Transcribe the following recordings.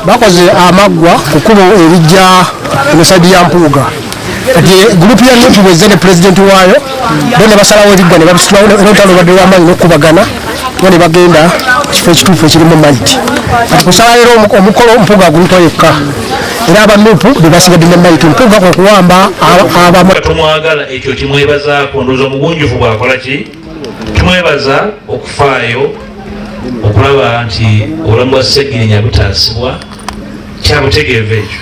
bakoze amagwa kukubo ebijja musadi ya Mpuuga kati group ya Nuupu bwezene president waayo bone basalawo ebigga ne babisulawo n'otalo badde w'amaanyi n'okubagana bone bagenda kifo ekituufu ekirimu maiti kati kusala leero omukolo Mpuuga aguyitwa yekka era aba Nuupu be basigadde ne maiti Mpuuga kwe kuwamba tumwagala ekyo kimwebazaako ndowooza omugunjufu bw'akola ki tumwebaza okufaayo okulaba nti obulamu bwa Sseggirinya butaasibwa kyabutegeevu ekyo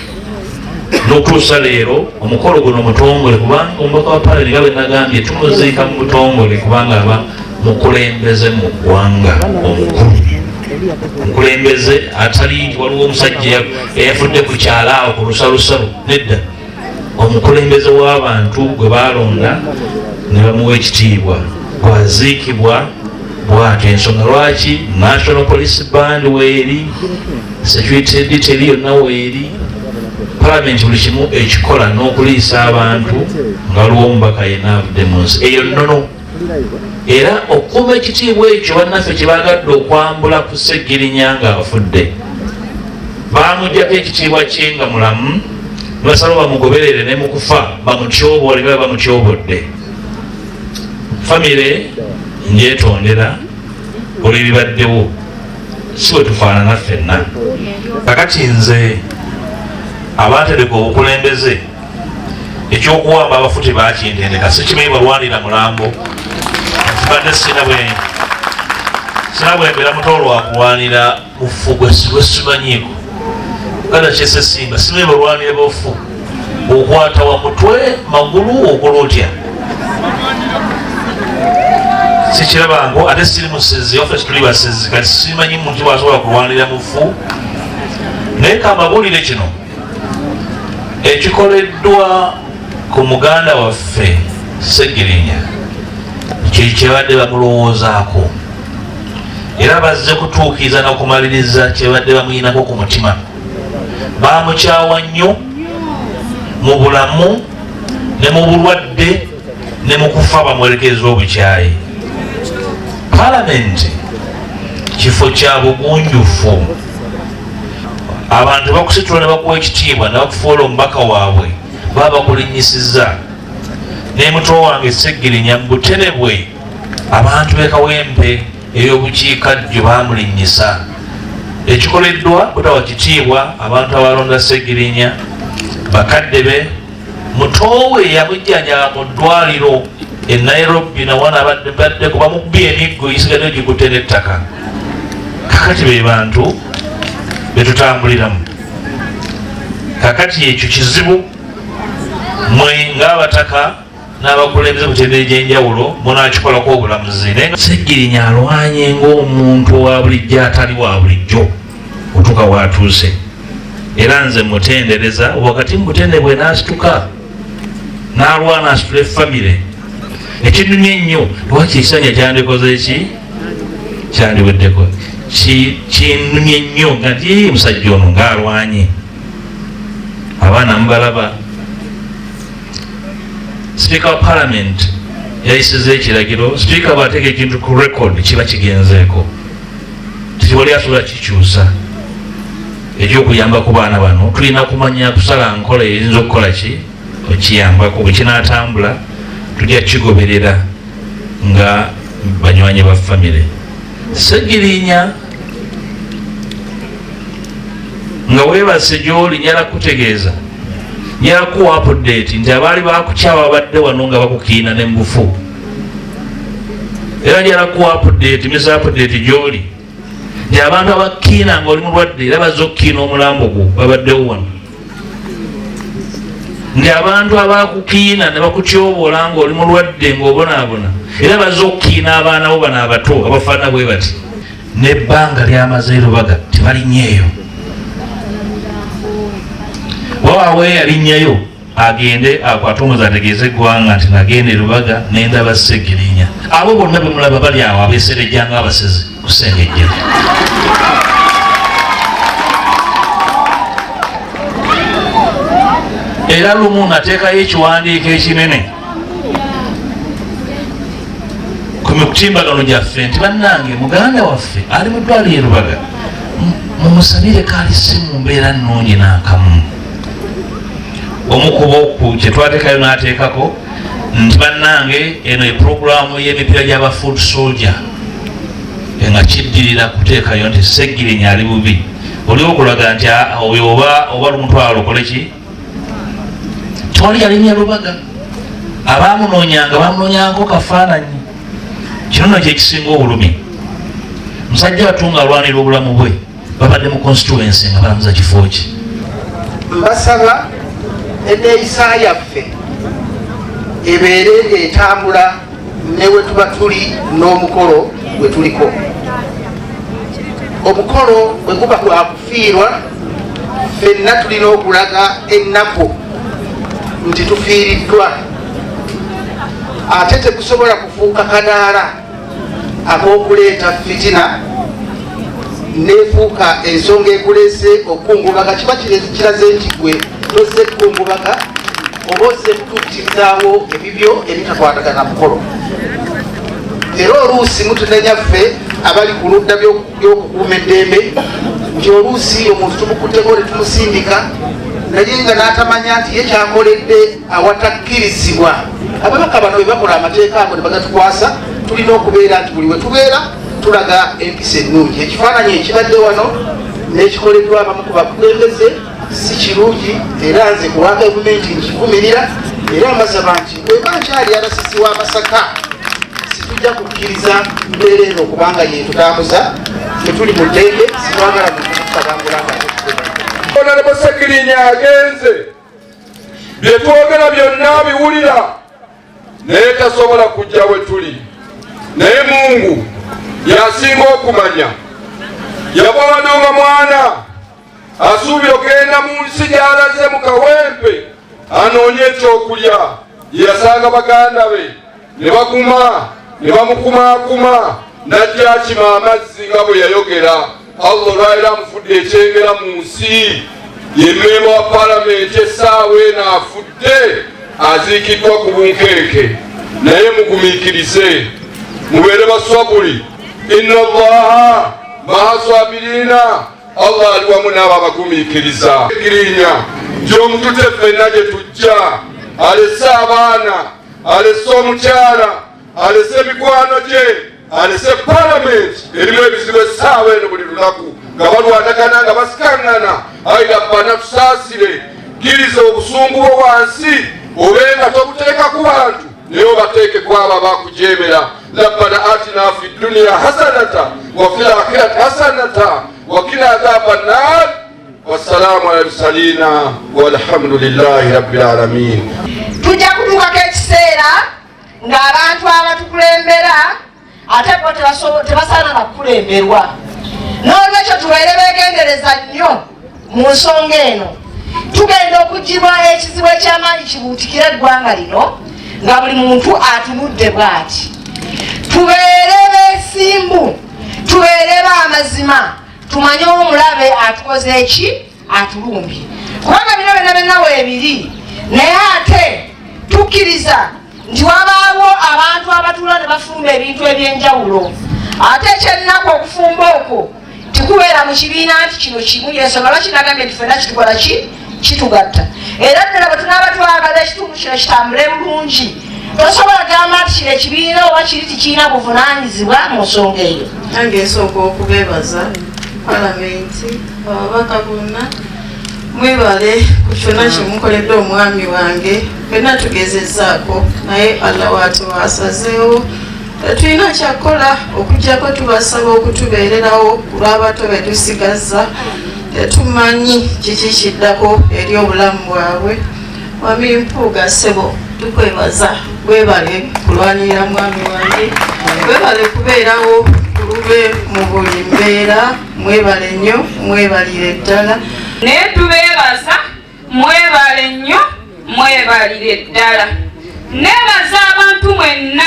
n'okutuusa leero omukolo guno mutongole kubanga omubaka wa Parliament nga bwe nagambye tumuziika mu butongole kubanga aba mukulembeze mu ggwanga omukulu mukulembeze atali nti waliwo omusajja eyafudde ku kyalaawo ku lusalusalu nedda omukulembeze w'abantu gwe baalonda ne bamuwa ekitiibwa bwaziikibwa bwatyo ensonga lwaki National Police Band weeri security detail yonna weeri Parliament buli kimu ekikola n'okuliisa abantu nga waliwo omubaka yenna avudde mu nsi eyo nnono era okukuuma ekitiibwa ekyo bannaffe kye baagadde okwambula ku Sseggirinya ng'afudde baamugyako ekitiibwa kye nga mulamu basala bamugoberere ne mu kufa bamutyoboole nga bamutyobodde famire njetondera olw'ebibaddewo si bwe tufaanana ffenna kakati nze abatereka obukulembeze ekyokuwamba abafu tebakintendeka sikimanyi balwanira mulambo kibadde sina bwembeera muto lwakulwanira mufu gwesimanyiiko kada kyese simba simanyi balwanira bafu okwata wa mutwe magulu okola otya sikirabango ate siri musezi ofe tuli basezi kati simanyi muntu bwasobola kulwanira mufu naye kamabulire kino ekikoleddwa ku muganda waffe Sseggirinya kyebadde bamulowoozaako era bazze kutuukiriza n'okumaliriza kyebadde bamuyinako ku mutima baamukyawa nnyo mu bulamu ne mu bulwadde ne mu kufa bamwerekeza obukyayi Parliament kifo kya bugunjufu abantu bakusitula ne bakuwa ekitiibwa ne bakufuula omubaka waabwe baba bakulinyisiza ne muto wange Sseggirinya mu butere bwe abantu b'ekawempe ey'obukiikaddyo baamulinyisa ekikoleddwa butawa kitiibwa abantu abalonda Sseggirinya bakadde be muto we yamujjanjaba mu ddwaliro e Nairobi nawana badde kuba mukubye emiggo gisigadde gikutte n'ettaka kakati be bantu betutambuliramu kakati ekyo kizibu mwe ng'abataka n'abakulembeze mutendere gyenjawulo munakikolako obulamuzi naye Sseggirinya alwanye ng'omuntu wa bulijjo atali wa bulijjo otuuka watuuse era nze mutendereza wakati mutendebwe n'asituka n'alwana asitula effamire ekinnumya ennyo lwaki ekisanja kyandikoze eki kyandiweddeko kinnumya ennyo nga nti musajja ono ng'alwanye abaana mubalaba Speaker wa Parliament yayisiza ekiragiro Speaker bw'ateeka ekintu ku record kiba kigenzeeko tiwali asobola kikyusa ekyokuyamba ku baana bano tulina kumanya kusala nkola eyinza okukola ki okiyambako bwe kinaatambula tujja kigoberera nga banywanyi ba famire Sseggirinya nga weebase gy'oli nyala kutegeeza nyala kuwa update nti abaali bakukyawa babadde wano nga bakukiina ne mbufu era nyala kuwa update misa update gy'oli nti abantu abakiina nga oli mulwadde era bazze okukiina omulambo gwo babaddewo wano nti abantu abakukiina ne bakutyoboola nga oli mulwadde ng'obonaabona era bazze okukiina abaana bo bano abato abafaana bwe bati n'ebbanga lyamaze Lubaga tebalinnyeeyo wawawe yalinnyayo agende akwate omuze ategeeze eggwanga nti nagenda Lubaga nendaba Sseggirinya abo bonna be mulaba bali awo abeeserejja ng'abasezi kusengejja era lumu nateekayo ekiwandiiko ekinene ku mitimbagano gyaffe nti bannange muganda waffe ali mu ddwaliro Lubaga mumusabire kali si mu mbeera nnungi n'akamu. Omukubo ku kye twateekayo n'ateekako nti bannange eno epulogulaamu y'emipiira gy'aba foot soldier nga kiddirira kuteekayo nti Seggirinya ali bubi, oliwo okulaga nti oyo oba lumutwalo okole ki tewali yalinnya Lubaga. Abaamunoonyanga baamunoonyangako kafaananyi. Kino nno kyekisinga obulumi. Musajja batunga alwanira obulamu bwe babadde mu constituency nga balamuza kifo ki. Mbasaba enneeyisa yaffe ebeere etambula ne we tuba tuli n'omukolo gwe tuliko. Omukolo bwe guba gwa kufiirwa, ffenna tulina okulaga ennaku nti tufiiriddwa, ate tegusobola kufuuka kanaala ak'okuleeta fitina neefuuka ensonga ekuleese okukungubaga. Kiba kiraze nti gwe tozze kukungubaga oba ozze kutuukirizaawo ebibyo ebitakwatagana mukolo. Era oluusi mutunanyaffe abali ku ludda by'okukuuma eddembe nti oluusi omuntu tumukutteko ne tumusindika naye nga n'atamanya nti ye kyakoledde awatakkirizibwa. Ababaka bano bwe bakola amateeka ago ne bagatukwasa, tulina okubeera nti buli we tubeera tulaga empisa ennungi. Ekifaananyi ekibadde wano n'ekikoleddwa abamu ku bakulembeze si kirungi, era nze ku lwa gavumenti nkivumirira, era mbasaba nti bweba nkyali abasisi w'Amasaka situjja kukkiriza mbeera eno okubanga yetutambuza tetuli mu ddembe, sitwagala mutabangula nga Honorable Seggirinya agenze bye twogera byonna biwulira naye tasobola kujja we tuli. Naye Mungu yasinga okumanya, yabawana nga mwana asuubira okgenda mu nsi gy'alaze mu kawempe anoonye ekyokulya. Yasanga baganda be ne baguma ne bamukumaakuma n'ajja akima amazzi nga bwe yayogera. Allah olwaliro amufudde ekyengera mu nsi, ye mmemba wa palamenti essaawa eno afudde aziikiddwa ku bunkeeke. Naye mugumiikirize, mubeere baswabuli. Inna Allaha ma'a sabirina, Allah ali wamu n'abo abagumiikiriza. Seggirinya gy'omutute ffenna gye tujja, alese abaana, alese omukyala, alese mikwano gye, alese palamenti erimu ebizibu essaawa eno buli lunaku nga balwanagana nga basikaŋŋana. Ayi Rabbana tusaasire, kkiriza obusungu bwo wansi obenga tobuteeka ku bantu naye obateeke ku abo abakujeemera. Rabbana atina fi dunya hasanata wa fil akhirati hasanata wa qina adhaban nar. Wassalamu ala mursalina walhamdulillahi rabbil alamin. Tujja kutuukako ekiseera ng'abantu abatukulembera ate bo tebasaana na kukulemberwa. N'olwekyo tubeere beegendereza nnyo mu nsonga eno. Tugenda okugibwa ekizibu eky'amaanyi kibuutikira eggwanga lino nga buli muntu atunudde bw'ati. Tubeere beesimbu, tubeere b'amazima, tumanye omulabe atukoze eki, atulumbye. Kubanga bino byonna weebiri, naye ate tukkiriza nti wabaawo abantu abatuula ne bafumba ebintu eby'enjawulo. Ate ekyennaku okufumba okwo tikubeera mu kibiina nti kino kimu, y'ensonga lwaki nagambye nti ffenna kitukola ki, kitugatta. Era ddala bwe tunaaba twagala ekitundu kino kitambule bulungi, tosobola gamba nti kino ekibiina oba kiri tikirina buvunaanyizibwa mu nsonga eyo. Nange nsooka okubeebaza palamenti, ababaka bonna mwebale ku kyonna kyemukoledde omwami wange. Ffenna tugezezzaako naye Allah watewasazeewo. Tulina kyakola okuggyako tubasaba okutubeererawo ku lw'abato be tusigazza. Tetumanyi kiki kiddako eri obulamu bwabwe. Mwami Mpuuga ssebo tukwebaza, webale kulwanirira mwami wange, webale kubeerawo kulube mu buli mbeera. Mwebale nnyo, mwebalire ddala. Naye tubeebaza, mwebale nnyo, mwebalire ddala. Neebaza abantu mwenna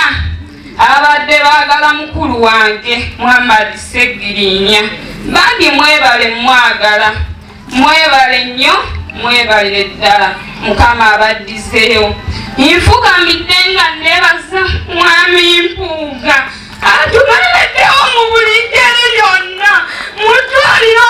abadde baagala mukulu wange Muhammad Seggirinya. Bandi mwebale mwagala, mwebale nnyo, mwebalire ddala. Mukama abaddizeewo. Nfukamidde nga neebaza mwami Mpuuga atubeereddewo mu buli ngeri yonna, mutwalire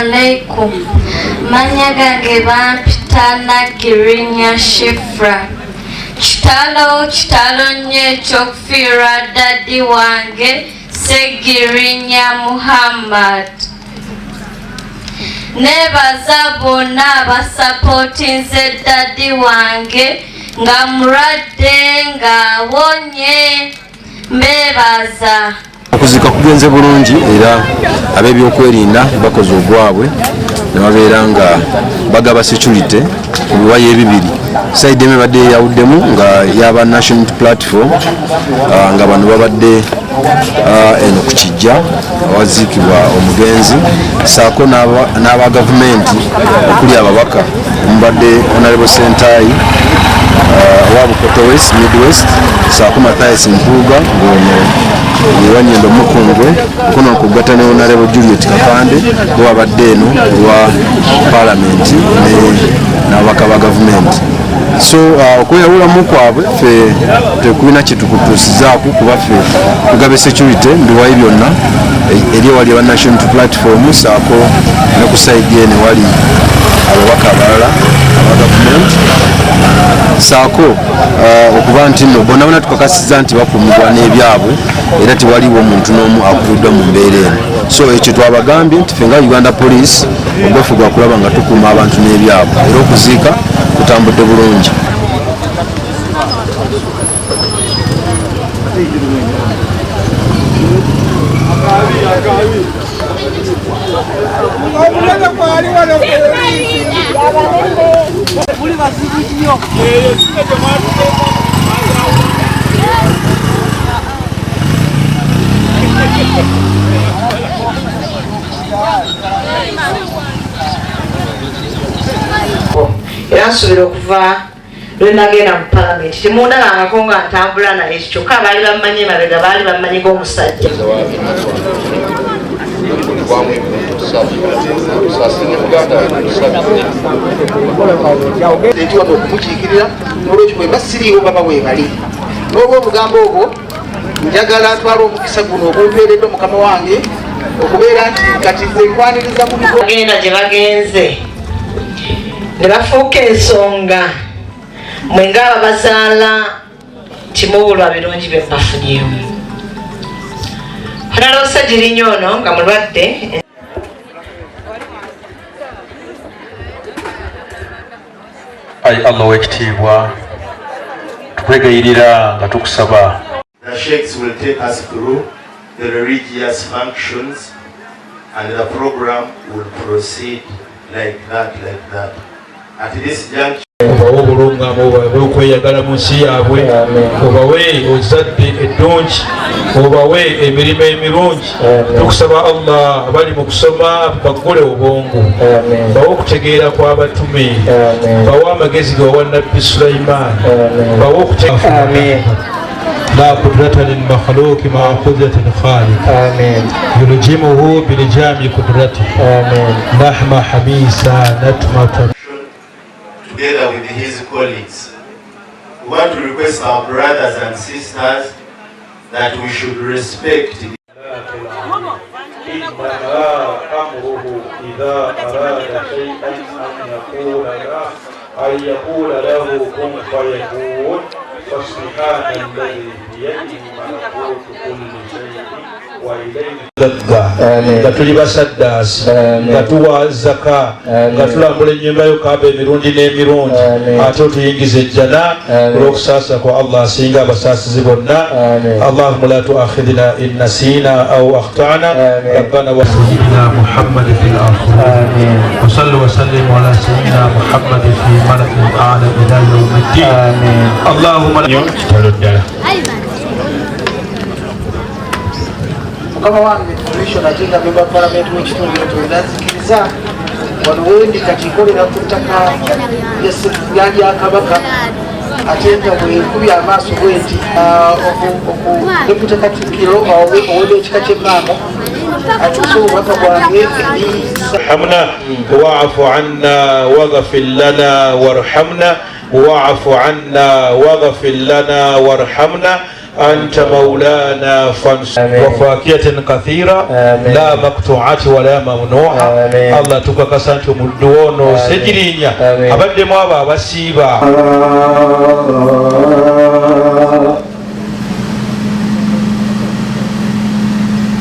alaikum. Manya gange bampitana Girinya Shifra. Kitalo nnyo ekyokufiirwa daddi wange Segirinya Muhammad. Nebaza bonna abasapootinze daddi wange nga mulwadde ng'awonye. Mbebaza. Okuzika kugenze bulungi era ab'ebyokwerinda bakoze ogwabwe ne babeera nga bagaba security ku biwayi ebibiri. Side emu ebadde yawuddemu nga yaba National Platform nga bano babadde eno ku kijja awaziikibwa omugenzi saako n'aba gavumenti okuli ababaka omubadde Honorable Sentayi owa Bukoto West, Midwest, saako Mathias Mpuuga ng'ono Wanyendo Mukungwe kuno okugatta ne Honorable Juliet Kapande bo babadde eno olwa Parliament n'ababaka ba gavumenti. So okweyawulamu kwabwe ffe tekulina kitukutuusizaako kuba ffe tugabe security mbiwayi byonna eri ewali aba National Platform saako ne ku side eno wali ababaka abalala aba gavumenti saako okuba nti nno bonna tukakasiza nti bakuumibwa n'ebyabwe era tewaliwo omuntu n'omu akubiddwa mu mbeera eno. So ekyo twabagambye nti ffe nga Uganda Police ogwefu gwa kulaba nga tukuuma abantu n'ebyabwe era okuziika kutambudde bulungi. Era nsuubira okuva lwe nagenda mu palamenti temundabangako nga ntambula naye kyokka baali bammanyi mabega baali bammanyi g'omusajja. Nti wano okumukiikirira n'olwekyo bwe basiriiwo baba bwebali. N'olw'obugambo obwo njagala atwala omukisa guno ogumpeereddwa mukama wange okubeera nti kati nze nkwaniriza mu bigo bagenda gye bagenze ne bafuuka ensonga mwe ng'aba bazaala timubulwa birungi bye mbafunyeemu. Honaloosa Girinya ono nga mulwadde. Ayi Allah w'ekitiibwa tukwegayirira nga tukusaba. The sheikhs will take us through the religious functions and the program will proceed like that. At this juncture obawe obulungamu obawe okweyagala mu nsi yaabwe obawe ozadde eddungi obawe emirimu emirungi. Tukusaba Allah abali mu kusoma baggule obwongo bawe okutegeera kw'abatume bawe amagezi gawa Nabbi Sulaiman bawe okutegeera لا قدرة للمخلوق مع قدرة الخالق يلجمه بلجام قدرته لحم حميسة نتمة. Together with his colleagues, we want to request our brothers and sisters that we should respect أن يقول له كن فيكون فسبحان الذي بيده ملكوت كل شيء وإليه nga tuli basaddaasi nga tuwa zaka nga tulambula ennyumba yo kaaba emirundi n'emirundi ate otuyingiza ejjana olw'okusaasa kwa Allah asinga abasaasizi bonna. Allahumma la tuakhidhna in nasina aw akhtana rabbana wa sayyidina Muhammad fil akhirin wa sallu wa sallimu ala sayyidina Muhammad fi malakil a'la ila yawmiddin. Allahumma la mukama wange commissioner agenda member parliament w'ekitundu twendazikiriza wano wendi kati nkolera ku ttaka lya Kabaka ate nga bwekubya amaaso bwenti okudeputa Katikkiro owedde ekika ky'Emmamba atuuse obubaka bwange warhamna wa'fu anna waghfir lana warhamna wa'fu anna waghfir lana warhamna أنت مولانا فانصرنا وفاكهة كثيرة لا مقطوعة ولا ممنوعة الله تكاكسانت مدونو سجرينيا أبدا ما بسيبا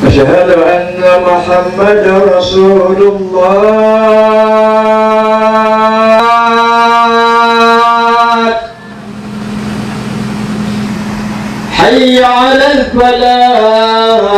أشهد أن محمد رسول الله حي على الفلاح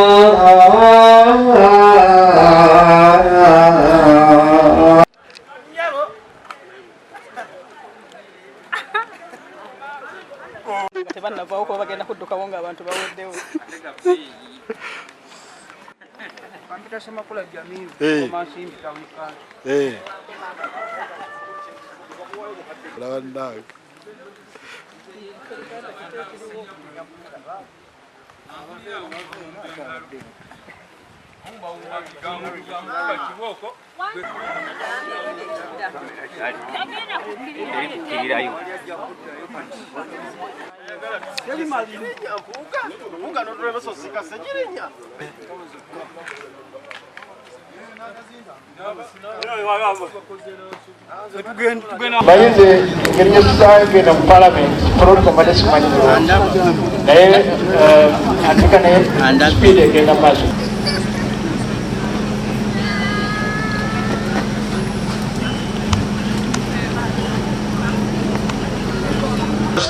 bayize engeri gyetutagenda mu palamenti protocol simanyiwo naye atika naye speed egenda maaso.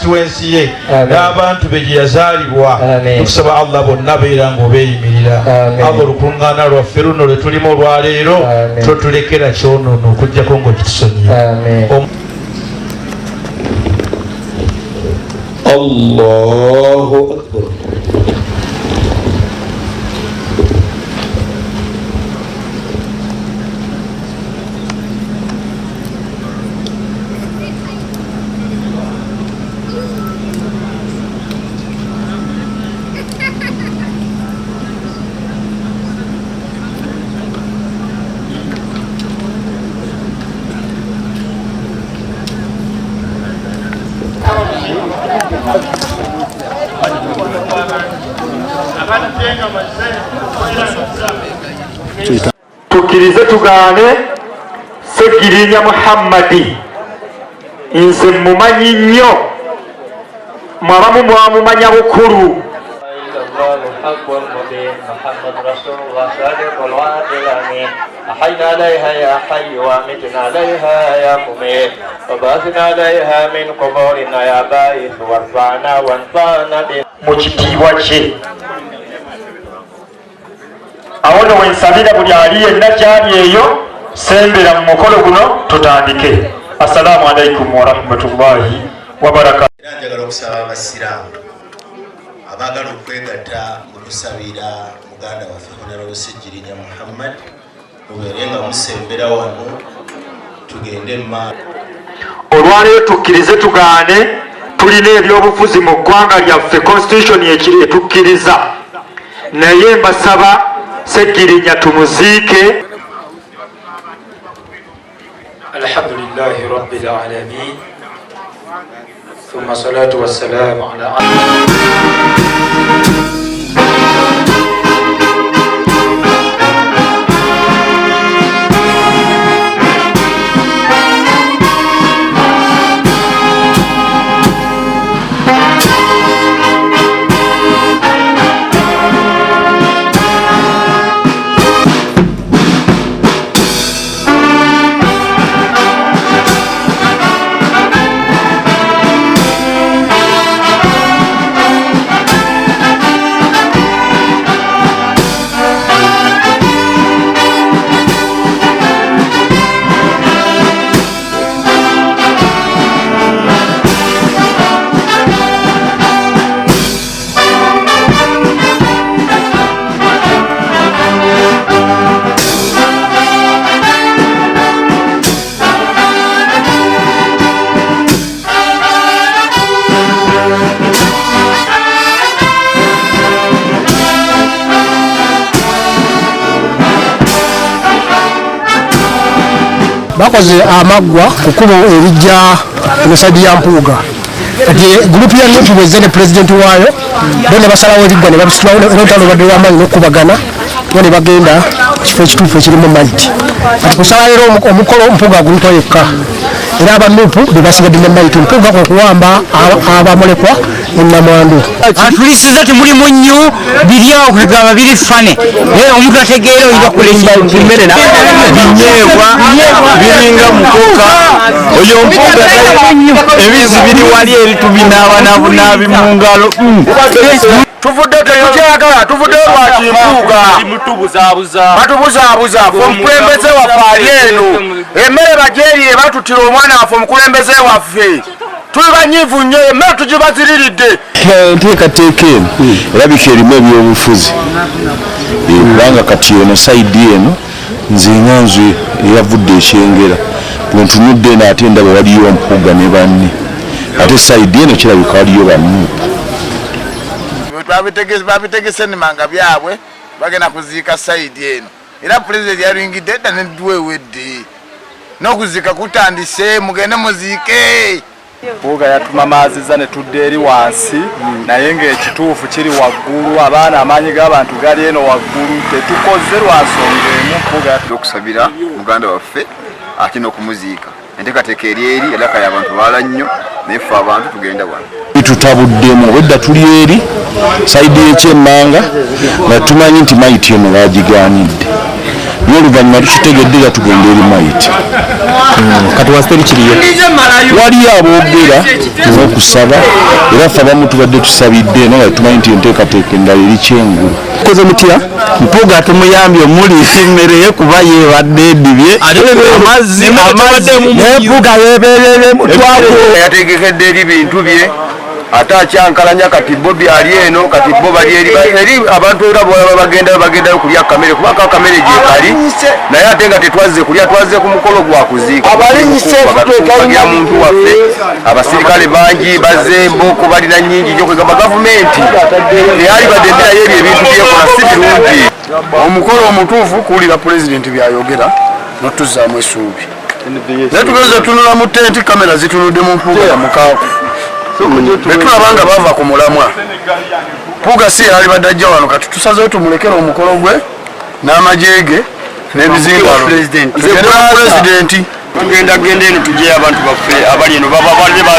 constituency ye n'abantu be gye yazaalibwa tukusaba Allah bonna beera ng'obeeyimirira Allah olukuŋŋaana lwaffe luno lwe tulimu olwaleero totulekera kyonono okuggyako ng'okitusonyiye. Allahu akbar. Tukkirize tugaane Ssegirinya Muhammadi nze mumanyi nnyo mwabamu mwamumanya bukulu. محمد رسول الله صادق الوعد الأمين أحينا عليها يا حي وأمتنا عليها يا مميت وبعثنا عليها من قبورنا يا باعث وارفعنا وانفعنا mu kitiibwa kye. Awo nno wensabira buli ali yenna gyali eyo sembera mu mukolo guno tutandike. Assalamu alaikum warahmatullahi wabarakatuh. Era njagala okusaba abasiraamu abaagala okwegatta mu kusabira muganda waffe Honorable Ssegirinya Muhammad mubeere nga musembera wano tugende maaso. Olwaleero tukkirize tugaane tulina ebyobufuzi mu ggwanga lyaffe constitution etukkiriza naye mbasaba Ssegirinya tumuziike. Alhamdulillahi rabbil alamin thumma salatu wassalamu ala bakoze amaggwa ku kkubo erijja Musadi ya Mpuuga kati gurupu ya NUP bwezze ne pulezidenti waayo bo ne basalawo ebigga ne babisitulawo n'olutalo lubadde lw'amaanyi n'okubagana bo ne bagenda kifo ekituufu ekirimu mayiti kati kusala leero omukolo mpuga agulutwa yekka era aba NUP be basigadde ne mayiti mpuga kwe kuwamba abamulekwa ennamwandu atulisiza temulimu nnyo biri awo kwegamba biri fane omuntu ategeera oyinza kulekimmere binyeebwa biringa mukoka oyo mpuga ebizi biri wali eri tubinaabanabunabi mu ngalo tuvudde tetukyagala tuvudde lwaki mpuuga batubuzaabuza fe omukulembeze waffe ali eno emmere bajeeriye batutira omwana waffe omukulembeze waffe tuli banyiivu nnyo emmere tugibaziriridde enteekateeka eno erabika erimu ebyobufuzi kubanga kati eno sayidi eno nze nganze eyavudde ekyengera bwentunudde eno ate ndaba waliyo mpuuga ne banne ate sayidi eno kirabika waliyo banuupu babitegese nemanga byabwe bagenda kuziika sayidi eno era pulezidenti yaringidde edda nedwewedde n'okuziika kutandise mugende muziike mpuuga yatumamaaziza ne tudda eri wansi naye ng'ekituufu kiri waggulu abaana amaanyi g'abantu gali eno waggulu tetukoze lwa nsonga emu mpuuga okusabira muganda waffe ate n'okumuziika enteekateeka eri eri eraka y'abantu baala nnyo naye ffe abantu tugenda wano tutabuddemu obwedda tuli eri sayidi y'ekyemmanga nga tumanyi nti mayiti eno bagigaanidde naye oluvannyuma tukitegedde nga tugenda eri mayiti kati wasiteri kiriyo waliyo aboogera n'okusaba era ffe abamu tubadde tusabidde naye nga tumanyi nti enteekateeka endala eri kyengulu koze mutya mpuuga tumuyambye omuliisa emmere ye kuba yeebadde edibye amazzi nempuuga yeeberere mutwako yategekedde eri bintu bye ate akyankalanya kati bo byali eno kati bo bali eri abantu era bagendayo kulya kamere kubanga kamere gyekali naye ate nga tetwazze kulya twazze ku mukolo gwa kuziika abalinyisebagira muntu waffe abasirikale bangi bazze emboko balina nyingi gyokwegamba gavumenti teyali bademberayo ebyo ebintu byekola si birungi omukolo omutuufu kuwulira pulezidenti byayogera notuzaamu essuubi naye tugeze tunula mu tenti kamera zitunudde mu mpuuga ya mukaaku netulabanga bava ku mulamwa mpuuga si yali badde ajja wano kati tusazeyo tumulekera omukolo gwe n'amajeege n'ebizingalo pulezidenti genda eno tugyeyo abantu baffe abali eno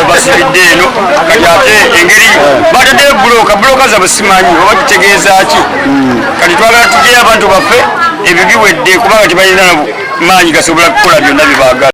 basibidde eno kati ate engeri bataddeyo buloka zabwe simanyi oba kitegeeza ki kati twagala tugyeyo abantu baffe ebyo biwedde kubanga tebalina maanyi gasobola kukola byonna bye baagala